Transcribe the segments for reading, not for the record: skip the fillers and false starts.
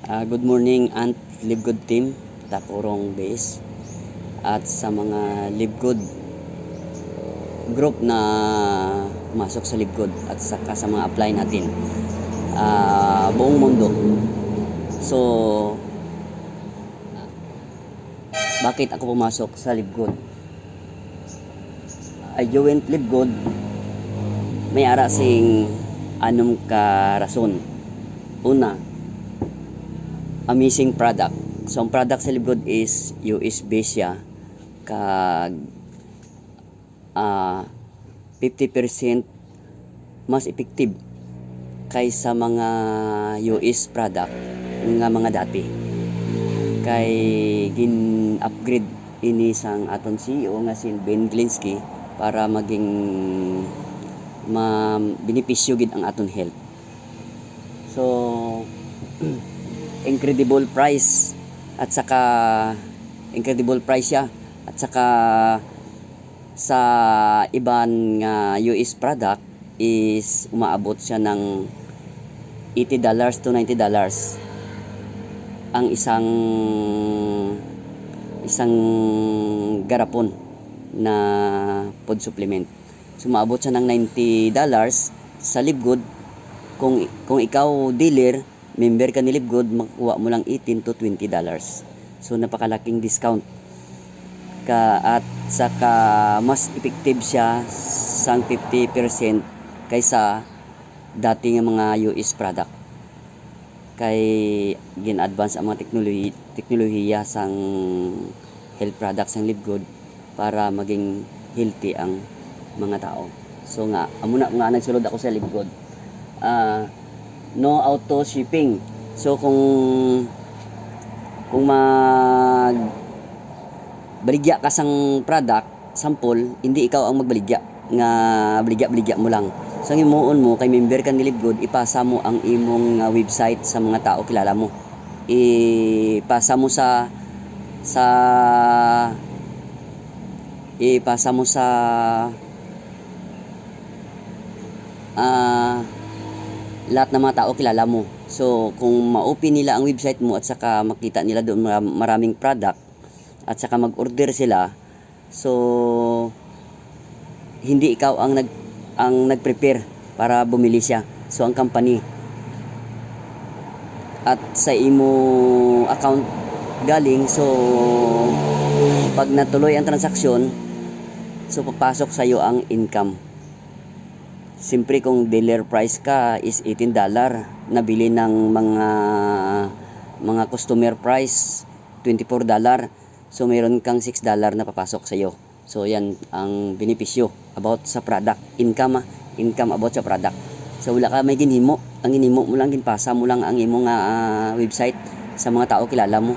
Good morning Ant Libgood team, Takurong Base at sa mga Libgood group na pumasok sa Libgood at saka sa mga apply natin buong mundo. So, bakit ako pumasok sa Libgood? I joined Libgood may ara sing anong ka rason. Una, amazing product. So ang product sa Libgood is US based siya kag 50% mas effective kaysa mga US product nga mga dati. Kay gin-upgrade ini sang aton CEO nga si Ben Glinsky para maging benepisyo gid ang aton health. So incredible price at saka incredible price siya at saka sa iban nga US product is umaabot siya ng $80 to $90 ang isang garapon na food supplement. So umaabot siya ng $90 sa Libgood. Kung ikaw dealer, member ka ni Libgood, makuha mo lang $18 to $20. So napakalaking discount at saka mas effective siya sang 50% kaysa dati nga mga US product. Kay gin-advance ang mga teknolohiya sang health products ng Libgood para maging healthy ang mga tao. So nga amo na nga nagsulod ako sa Libgood. No auto shipping. So kung mag baligya ka sang product sample, hindi ikaw ang magbaligya nga baligya mo lang. So ang imuon mo kay member ka ni Libgood, ipasa mo ang imong website sa mga tao kilala mo. Ipasa mo sa lahat ng mga tao kilala mo. So kung ma-open nila ang website mo at saka makita nila doon maraming product at saka mag-order sila, so hindi ikaw ang nag-prepare para bumili siya. So ang company at sa imo account galing. So pag natuloy ang transaksyon, so papasok sa iyo ang income. Siyempre kung dealer price ka is $18, nabili ng mga customer price $24, so mayroon kang $6 na papasok sa iyo. So yan ang benepisyo about sa product. Income about sa product. So wala ka may ginhimo, ang ginhimo mo lang ginpasa mo lang ang imong website sa mga tao kilala mo.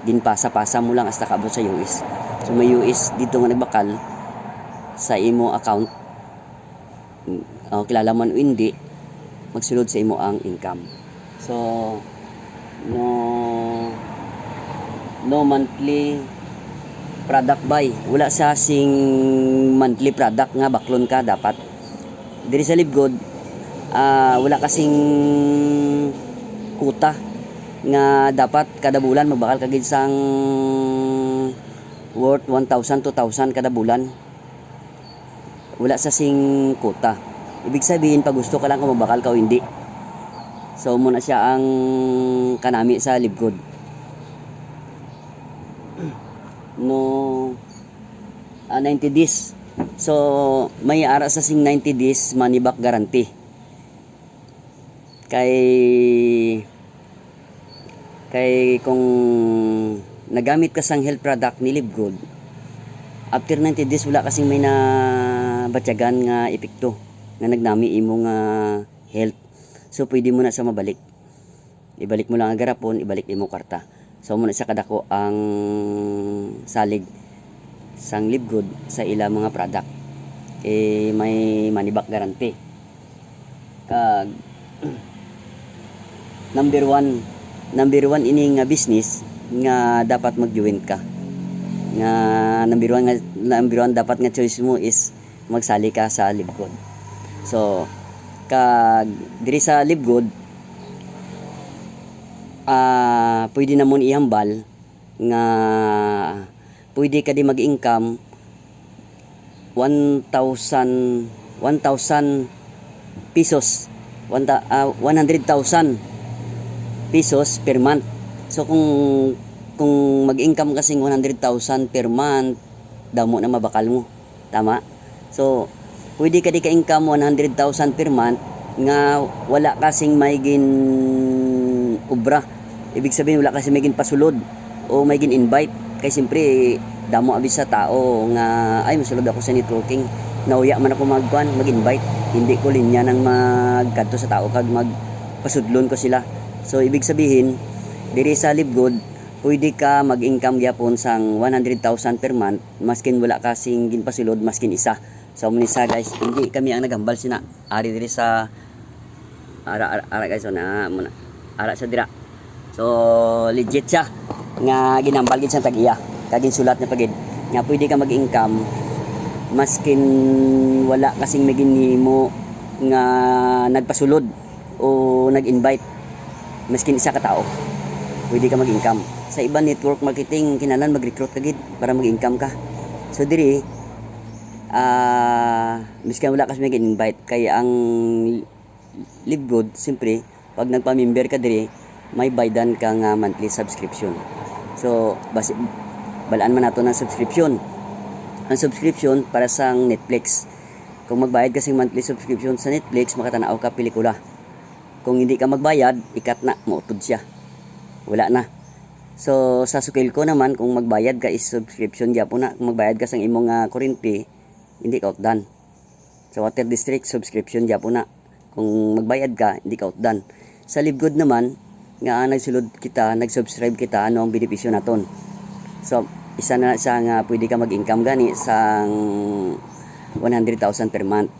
Ginpasa mo lang hasta kaabot sa US. So may US dito nga nagbakal sa imo account. Kilala man o hindi, magsulod sa imo ang income. So no monthly product buy. Wala sa sing monthly product nga baklon ka dapat. Diri sa Libgood, wala kasing kuta nga dapat kada bulan magbakal ka gid sang worth 1,000 2,000 kada bulan. Wala sa sing kuta. Ibig sabihin pag gusto ka lang kung magbakal ka o hindi. So muna siya ang kanami sa Libgood. No 90 days. So may ara sa sing 90 days money back guarantee. Kay kung nagamit ka sang health product ni Libgood, after 90 days wala kasing may na batyagan nga epekto nga nagnami imong health. So pwede mo na sa mabalik. Ibalik mo lang ang garapon, ibalik imo kwarta. So muna sa kadako ang salig sang Libgood sa ila mga product. May money back guarantee. Kag number one ini nga business nga dapat mag-join ka. Nga number one dapat nga choice mo is magsali ka sa Libgood. So kag diri sa Libgood pwede namon ihambal nga pwede ka di mag-income 1,000 pesos 100,000 pesos per month. So kung mag-income kasing 100,000 per month, damo na mabakal mo, tama? So pwede ka di ka income 100,000 per month nga wala kasing may gin obra. Ibig sabihin wala kasing may gin pasulod o may gin invite, kay siyempre damo abi sa tao nga ay masulod ako sa networking, nauya man ako mag-invite, hindi ko linya nang magkadto sa tao kag magpasudlon ko sila. So ibig sabihin diri sa Live Good pwede ka mag-income gyapon sang 100,000 per month maskin wala kasing ginpasulod maskin isa. So munisa guys, hindi kami ang naghambal sina ari diri sa ara guys, so na muna ara sa dira. So legit siya nga ginambal gid sa tag-iya kagin sulat na pagid nga pwede ka mag-income maskin wala kasing maginhimo nga nagpasulod o nag-invite, maskin isa ka tao pwede ka mag-income. Sa iba network marketing kinahanglan mag-recruit ka gid para mag-income ka. So diri miskin wala kasi mag-invite kay ang Live Good siyempre pag nagpa-member ka diri may baydan ka nga monthly subscription. So basi balaan man nato ng subscription. Ang subscription para sa Netflix. Kung magbayad ka sing monthly subscription sa Netflix, makatanaw ka pelikula. Kung hindi ka magbayad, ikat na, mautod siya. Wala na. So sa sukil ko naman, kung magbayad ka is subscription gyapon na. Kung magbayad ka sang imong kuryente, hindi ka outdan. Sa Water District, subscription gyapon na. Kung magbayad ka, hindi ka outdan. Sa Live Good naman, nga nagsulod kita, nag-subscribe kita, ano ang benepisyo naton. So isa na sa nga pwede ka mag-income gani sang 100,000 per month.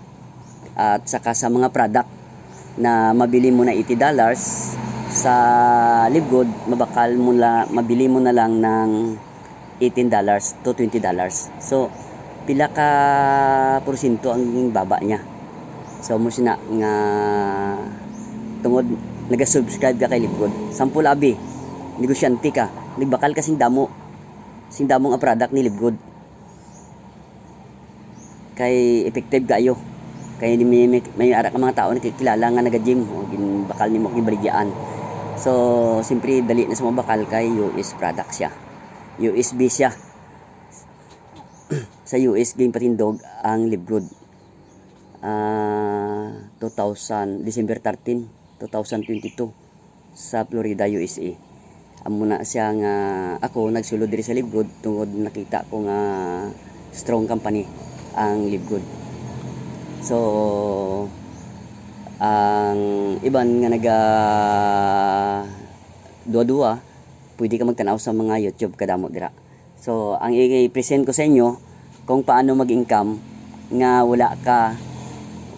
At saka sa mga product na mabili mo na $80 sa Live Good, mabili mo na lang ng $18 to $20. So pila ka porsyento ang baba niya. So mo sina nga tungod naga-subscribe ka kay Live Good. Sampul abi, negosyante ka, nagbakal kasing damo ang product ni Live Good. Kay effective kayo. Kay may ara ka mga tao na kilala nga naga-gym o ginbakal nimo gibaligyan. So simpre dali na sa mabakal kay US product siya. USB siya. Sa US game patindog ang Live Good. December 13, 2022 sa Florida, USA. Amo na siya nga ako nagsulod diri sa Live Good tungod nakita ko nga strong company ang Live Good. So ang iban nga naga duwa-duwa pwede ka magtanaw sa mga YouTube kadamo dira. So ang i-present ko sa inyo kung paano mag-income nga wala ka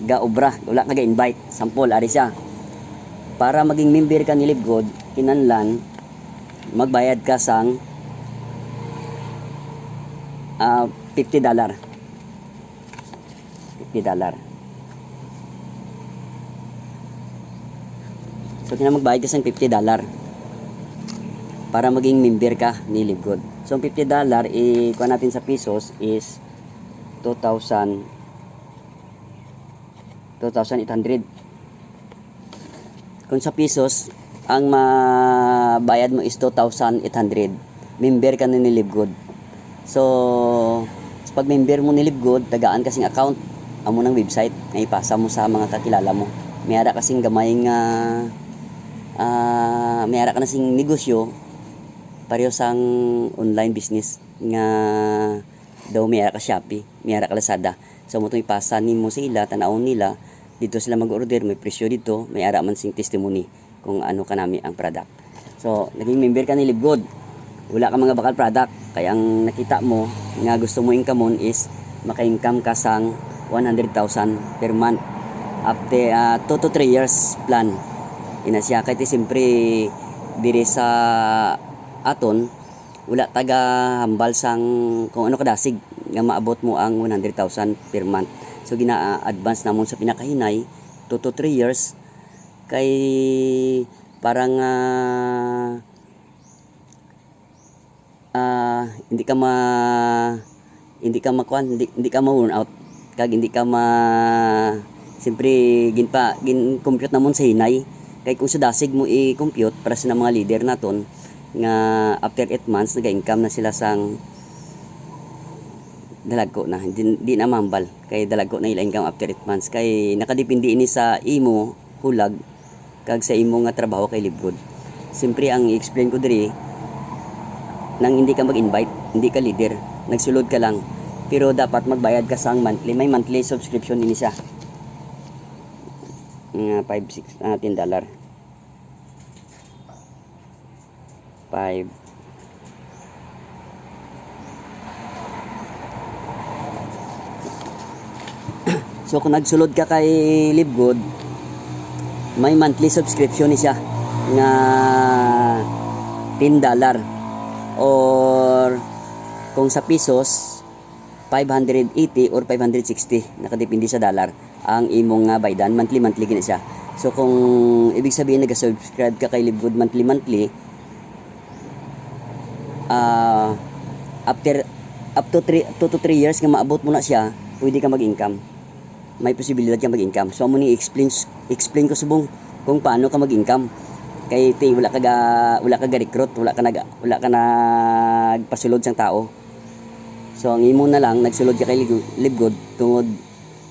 ga-obra, wala ka ga-invite. Sample ari siya. Para maging member ka ni Live Good, kinahanglan magbayad ka sang $50. So kinahanglan magbayad ka sang $50 para maging member ka ni Live Good. So ang $50 ikuha natin sa pesos is 2,800. Kung sa pesos ang mabayad mo is 2,800, member ka na ni Live Good. So pag member mo ni Live Good, tagaan kasing account amo ng website na ipasa mo sa mga kakilala mo. Mayara kasing gamay nga mayara ka na sing negosyo pareho sang online business nga daw mayara ka Shopee, mayara ka Lazada. So mo itong ipasa nimo sa ila, tanawon nila, dito sila mag-order, may presyo dito, may ara man sing testimony kung ano kanami ang product. So naging member ka ni Live Good, wala ka mga bakal product, kaya ang nakita mo nga gusto mo income is maka-income ka sang 100,000 per month after 2 to 3 years plan. Ina siya kay siyempre diri sa aton wala taga hambal sang kung ano kadasig nga maabot mo ang 100,000 per month. So gina-advance namon sa pinakahinay 2 to 3 years kay parang hindi ka hindi ka ma-worn out kag hindi ka siyempre gin-compute namon sa hinay kay kung sa dasig mo i-compute para sa mga leader naton nga after 8 months naga-income na sila sang dalagko na di na mambal kay dalagko na ila income after 8 months kay nakadepende ini sa imo hulag kag sa imo nga trabaho kay Libgod. Siyempre ang i-explain ko diri nang hindi ka mag-invite, hindi ka leader, nagsulod ka lang. Pero dapat magbayad ka sang monthly. May monthly subscription din siya. $5, $10. 5. So kung nagsulod ka kay Libgod, may monthly subscription ni siya nga $10 or kung sa pesos 580 or 560 nakadepende sa dollar ang imong baydan monthly gina siya. So kung ibig sabihin nag-subscribe ka kay Libgod monthly after up to 2 to 3 years nga maabot mo na siya, pwede ka mag-income, may posibilidad ka mag-income. So amo ni explain ko subong kung paano ka mag-income kay wala ka recruit, wala ka nagpasulod sang tao. So ang imo na lang nagsulod ka kay Libgod tungod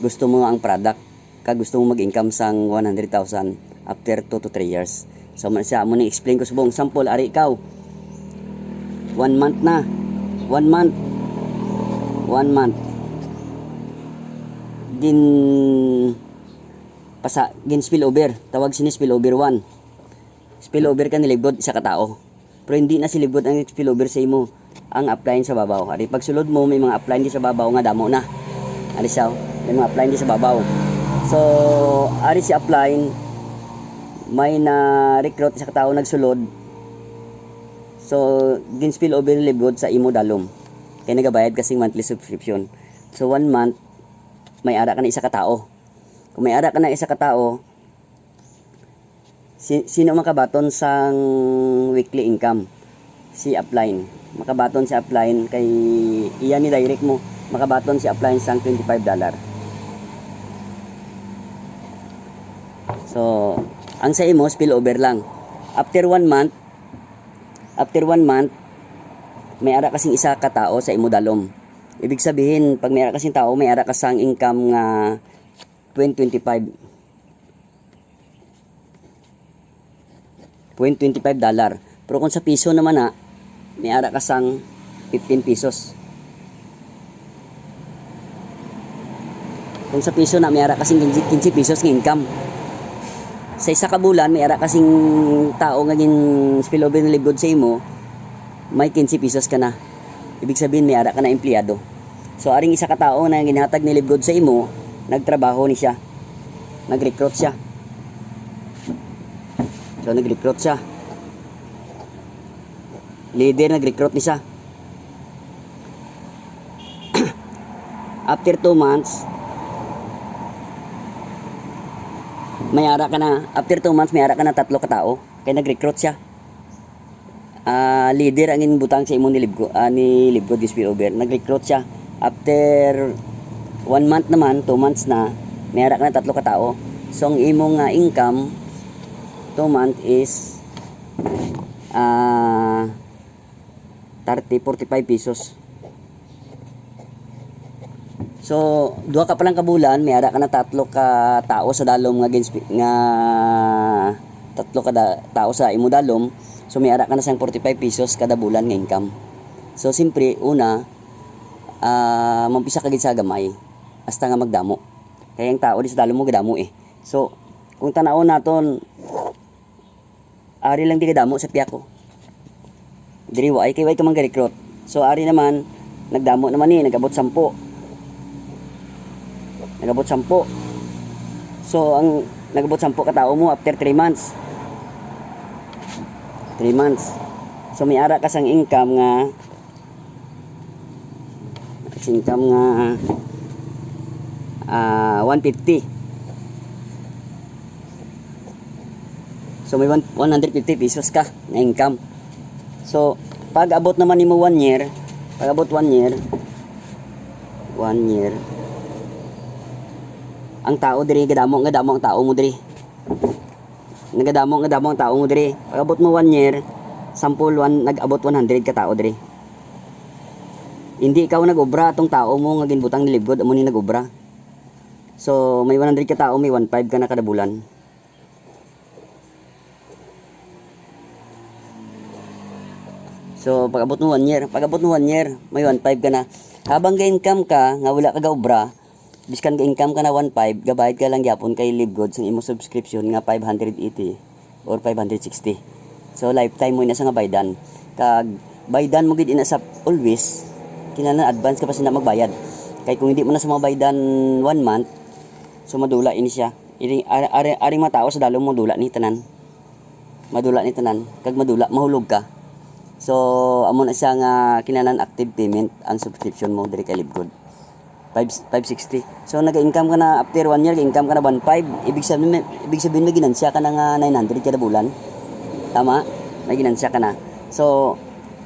gusto mo ang product kag gusto mo mag-income sang 100,000 after 2 to 3 years. So man siya amo ni explain ko subong sample ari ikaw 1 month na 1 month gin spillover, tawag sini spillover 1. Spillover ka ni Libgod isa ka tao. Pero hindi na si Libgod ang spillover sa imo, ang upline sa babaw. Ari pagsulod mo may mga upline di sa babaw nga damo na. Ari siya, may mga upline di sa babaw. So ari si upline may na recruit isa ka tao nagsulod. So gin spillover ni Libgod sa imo dalom. Kaya nagabayad kasing monthly subscription. So 1 month may ara ka na isa ka tao. Kung may ara ka na isa ka tao, sino makabaton sang weekly income? Si upline. Makabaton si upline kay iyan ni direct mo. Makabaton si upline sang $25. So, ang sa imo spillover lang. After 1 month, may ara kasing isa ka tao sa imo dalom. Ibig sabihin, pag may ara kasing tao, may ara ka sang income nga $0.25. Pero kung sa piso naman na, may ara ka sang 15 pesos. Kung sa piso na, may ara kasing 15 pesos ng income. Sa isa ka bulan, may ara kasing tao nga spillover na Libgod sa imo, may 15 pesos ka na. Ibig sabihin, may ara ka na empleyado. So, aring isa ka tao na ginhatag ni Libgod sa imo, nagtrabaho ni siya. Nag-recruit siya. So, nag-recruit siya. Leader, nag-recruit ni siya. After 2 months, may ara ka na. After 2 months, may ara ka na 3 ka tao. Kaya nag-recruit siya. Leader ang inbutang sa imo ni Libgod this spillover. Nag-recruit siya. After 1 month naman, 2 months na, may ara ka na 3 ka tao. So, ang imong income 2 months is 45 pesos. So, 2 ka pa lang kabulan, may ara ka na 3 ka tao sa dalom nga 3 ka tao sa imo dalom. So, may ara ka na sang 45 pesos kada bulan nga income. So, simpre, una, mampisa ka gid sa gamay hasta nga magdamo. Kaya ang tao di sa dalom mo gadamo eh. So, kung tanawon naton, ari lang di kadamo sa piyako. Diri wa ay kay way ka man recruit. So ari naman nagdamo naman ni nagabot 10. Nagabot 10. So ang nagabot 10 ka tao mo after 3 months. 3 months. So may ara ka sang income nga 150. So may 150 pesos ka na income. So pag abot naman nimo 1 year, pag abot 1 year, ang tao diri gadamo ang tao mo diri. Nagadamo ang tao mo diri. Pag abot mo 1 year, sample nag-abot 100 ka tao diri. Hindi ikaw nag-obra atong tao mo nga ginbutang nilibgod amo ni nag-obra. So may 100 ka tao, may 1.5 ka na kada bulan. So pag abot mo 1 year, may 1.5 ka na. Habang ga-income ka nga wala ka ga-obra, biskan ga-income ka na 1.5, gabayad ka lang gyapon kay Libgod sa imo subscription nga 580 or 560. So lifetime mo ina sa nga baydan. Kag baydan mo gid ina sa always, kinahanglan advance ka pa sina magbayad. Kay kung hindi mo na sa mabaydan 1 month, so madula ini siya. Aring matao sa dalom mo dula ni tanan. Madula ni tanan. Kag madula mahulog ka. So amo na siya nga kinahanglan active payment ang subscription mo diri kay Libgod. 560. So nag-income ka na after 1 year, income ka na 1.5. Ibig sabihin may ginansya ka na nga 900 kada bulan. Tama? May ginansya ka na. So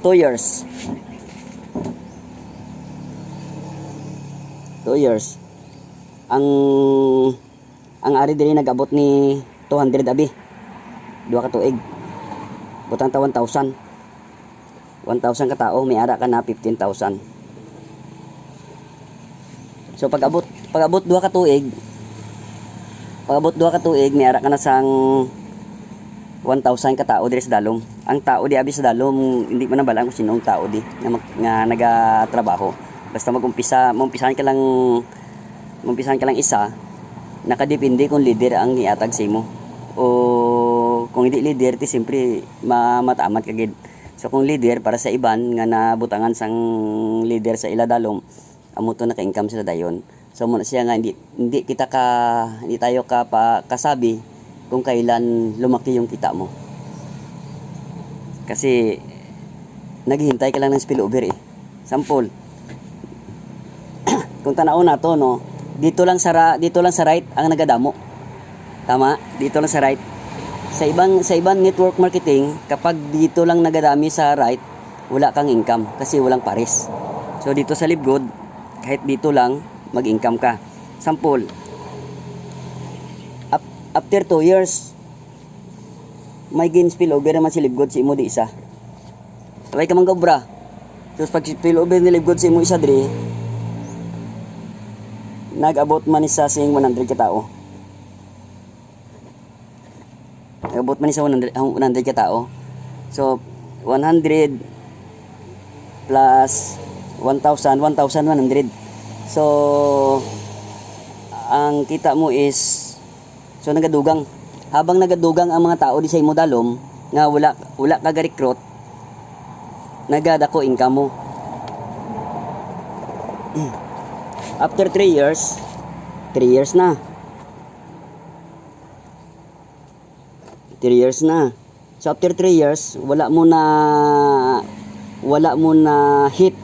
2 years. 2 years. Ang ari diri nag-abot ni 200 abi. Duha ka tuig. Butang ta 1,000. 1,000 ka tao, may ara ka na 15,000. So pag abot duha ka tuig, may ara ka na sang 1,000 ka tao diri sa dalom. Ang tao di abi sa dalom, hindi mo na balang kung sinong tao di nga nagatrabaho. Basta maumpisahan ka lang isa, nakadepende kung leader ang iatag sa imo. O kung hindi leader, ti siyempre matamat ka gid. So kung leader para sa iban nga nabutangan sang leader sa ila dalom, amo to naka-income sila dayon. So mo na siya nga hindi tayo kasabi kung kailan lumaki yung kita mo. Kasi naghihintay ka lang ng spillover eh. Sample. Kung tanaw na to no, dito lang sa right ang nagadamo. Tama? Dito lang sa right. Sa ibang network marketing, kapag dito lang nagadami sa right, wala kang income kasi walang pares. So dito sa Libgod, kahit dito lang mag-income ka. Sample. After 2 years, may gain spillover naman si Libgod sa imo di isa. Sabay ka man gobra. So pag spillover ni Libgod sa imo isa diri, nag-abot man isa sing 100 ka tao. Nag-abot man isa 100 ka tao. So 100 plus 1,000, 1,100. So ang kita mo is so nagadugang. Habang nagadugang ang mga tao di sa imo dalom nga wala ka ga-recruit, nagadako income mo. After 3 years na. 3 years na. So after 3 years, wala mo na hit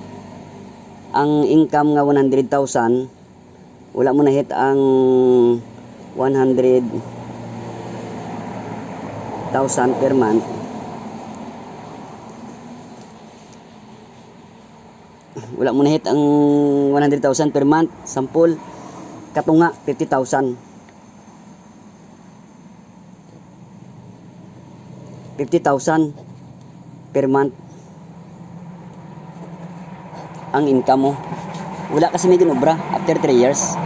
ang income nga 100,000. Wala mo na hit ang 100,000 per month. Wala mo na hit ang 100,000 per month. Sample, katunga 50,000. 50,000 per month ang income mo. Wala kasi may ginobra after 3 years.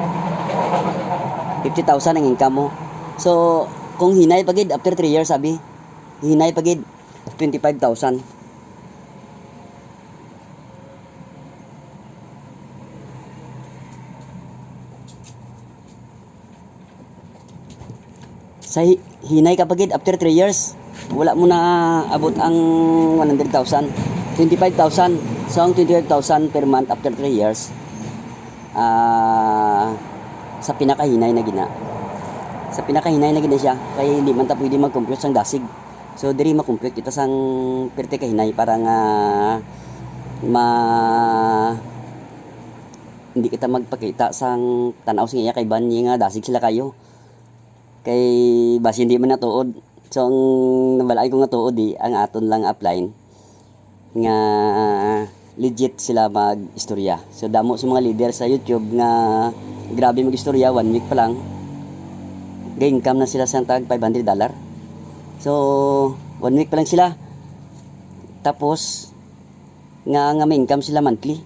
50,000 ang income mo. So kung hinay pagid after 3 years sabi, hinay pagid 25,000. Sa hinay ka pagid after 3 years, wala mo na abot ang 100,000. 25,000. So ang 25,000 per month after 3 years, sa pinakahinay na gina. Sa pinakahinay na gina siya, kaya hindi man ta pwede mag-compute sang dasig. So diri ma-compute kita sang perte kahinay para nga hindi kita magpakita sang tanaw sing iya kay ban nga dasig sila kayo. Kay basi hindi man natuod So ang nabalay ko nga tuod di ang aton lang upline nga legit sila mag-istorya. So damo sa mga leader sa YouTube nga grabe mag-istorya, 1 week pa lang ga-income na sila sa tag $500. So 1 week pa lang sila. Tapos nga may income sila monthly.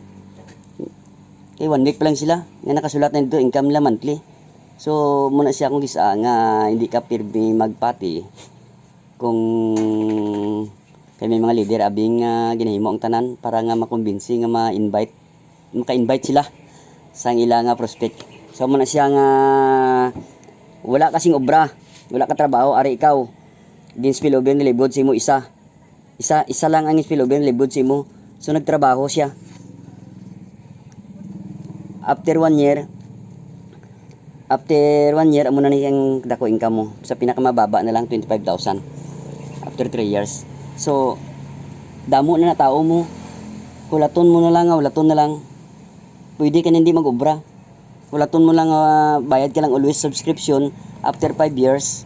Okay, 1 week pa lang sila nga nakasulat na dito income nila monthly. So muna siya kung gisa nga hindi ka pirmi magpati kung kay may mga leader abing ginahimo ang tanan para nga makumbinsi nga maka-invite sila sa ilang prospect. So muna siya nga wala kasing obra, wala ka trabaho, ari ikaw din spillover ni libod si mo isa lang ang spillover ni libod si mo. So nagtrabaho siya. After 1 year amo na niyang dako income mo. Sa pinakamababa na lang 25,000 after 3 years. So damo na tao mo. Hulaton mo na lang. Pwede ka na hindi mag-obra. Hulaton mo lang, bayad ka lang always subscription after 5 years.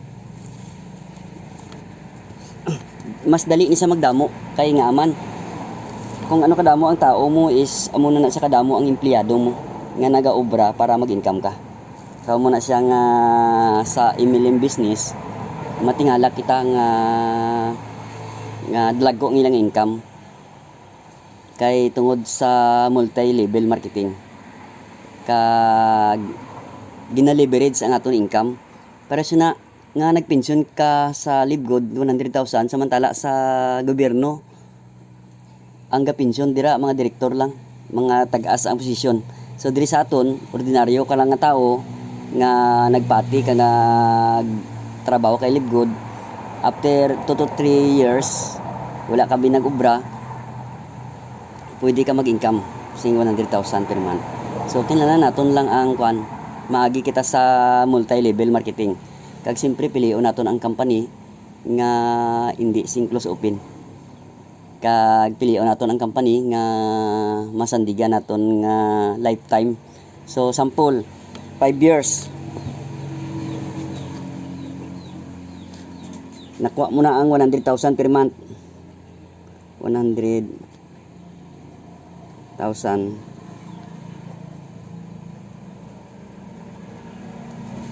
Mas dali ni sa magdamo kay nga aman. Kung ano kadamo ang tao mo is amo na sa kadamo ang empleyado mo nga naga-obra para mag-income ka. So mo na siya nga sa emilim business matingala kita nga dalago ng ilang income kay tungod sa multi-level marketing kag gina-leverage ang aton income para sa nga nagpensyon ka sa Libgod 100,000 samantala sa gobyerno ang gapensyon dira mga direktor lang, mga tag-as ang posisyon. So diri sa aton ordinaryo ka lang nga tao nga nagpati ka trabaho kay Libgod after 2 to 3 years wala ka binag-obra, pwede ka mag-income sing 100,000 per month. So kinahanglan naton lang ang maagi kita sa multi-level marketing. Kag siyempre pilion naton ang company nga hindi sing close open. Kag pilion naton ang company nga masandigan naton nga lifetime. So sample 5 years. Nakuha mo na ang 100,000 per month. 100,000.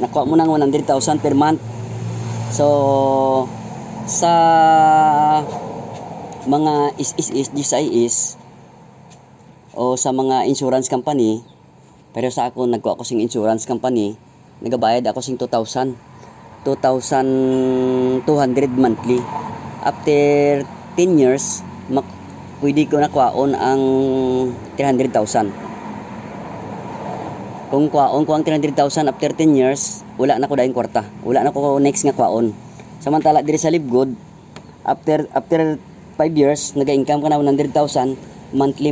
Nakuha mo na ang 100,000 per month. So sa mga GSIS o sa mga insurance company, pero sa ako nagkuha ako sing insurance company, nagabayad ako sing 2,200 monthly. After 10 years pwede ko na kuhaon ang 300,000. Kung kuhaon ko ang 300,000 after 10 years, wala na ko daing kwarta, wala na ko next nga kuhaon. Samantala diri sa Libgod after 5 years naga-income ka na 100,000 monthly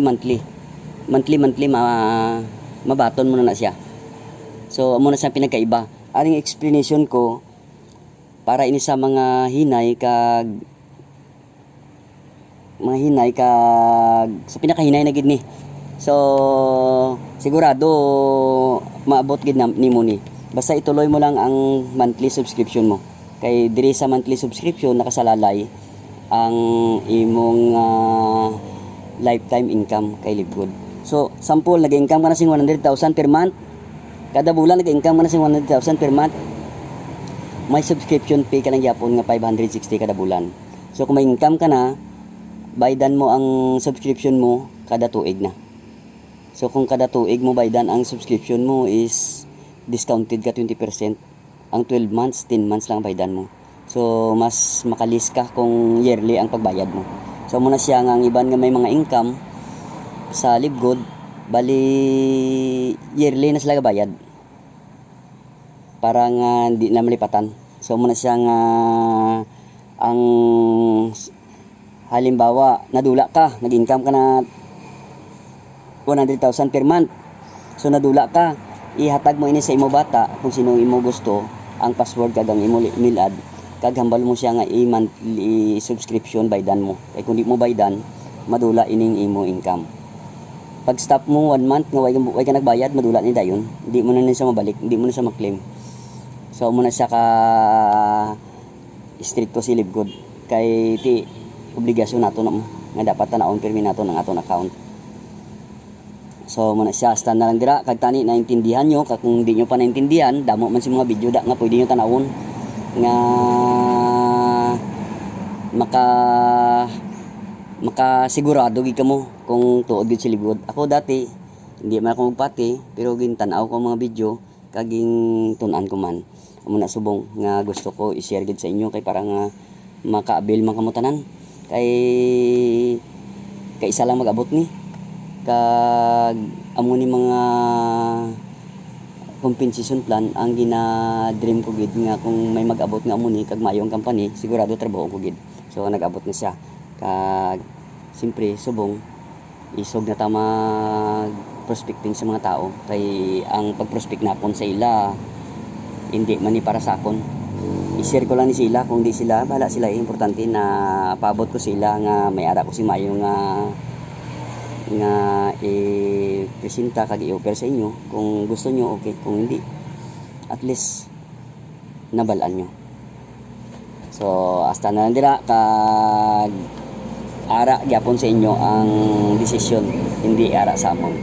mabaton mo na siya. So amo na siya pinagkaiba. Aring explanation ko para ini sa mga hinay kag sa pinakahinay na gid ni. So sigurado maabot gid nimo ni. Basta ituloy mo lang ang monthly subscription mo. Kay diri sa monthly subscription nakasalalay ang imong lifetime income kay Libgod. So, sample, nag-income ka na sing 100,000 per month. Kada bulan, nag-income ka na sing 100,000 per month. May subscription fee ka ng Japon nga 560 kada bulan. So, kung may income ka na, baydan mo ang subscription mo kada tuig na. So, kung kada tuig mo baydan ang subscription mo is discounted ka 20%. Ang 12 months, 10 months lang baydan mo. So, mas makalis ka kung yearly ang pagbayad mo. So, muna siya nga ang iban nga may mga income sa Libgod, bali yearly na sila bayad para nga hindi na malipatan. So muna siya nga ang halimbawa nadula ka, nag-income ka na 100,000 per month. So nadula ka, ihatag mo ini sa imo bata kung sino imo gusto ang password kag ang imo email ad, kag hambal mo siya nga i-monthly subscription baydan mo. Kay kung di mo baydan, madula ining imo income. Pag stop mo 1 month nga way ka nagbayad, madula ni dayon. Hindi mo na siya mabalik, hindi mo na siya ma-claim. So mo na siya ka stricto silib gud kay ti obligasyon nato na nga dapat tanawon pirmi nato ng aton account. So muna siya stand na lang dira kag tani naintindihan nyo kag kung di nyo pa naintindihan damo man si mga video da nga pwede nyo tanawon nga makasigurado gid kamo kung tuod gid silib gud. Ako dati hindi man ako magpati pero gintanaw ko mga video kaging tun-an ko man. Amo na subong nga gusto ko i-share gid sa inyo kay para nga maka-avail man kamo tanan. Kay isa lang mag-abot ni kag amo ni mga compensation plan ang gina-dream ko gid nga kung may mag-abot nga amo ni kag mayong company sigurado trabaho ko gid. So nag-abot na siya kag siyempre subong isog na ta mag prospecting sa mga tao kay ang pag-prospect napon sa ila hindi man ni para sa akon. I-share ko lang ni sila kung di sila bala sila importante na paabot ko sila nga may ara ko si Mayo nga i-presenta kag i-offer sa inyo kung gusto nyo okay kung hindi at least nabalaan nyo. So hasta na lang dira kag ara gyapon sa inyo ang desisyon hindi ara sa amon.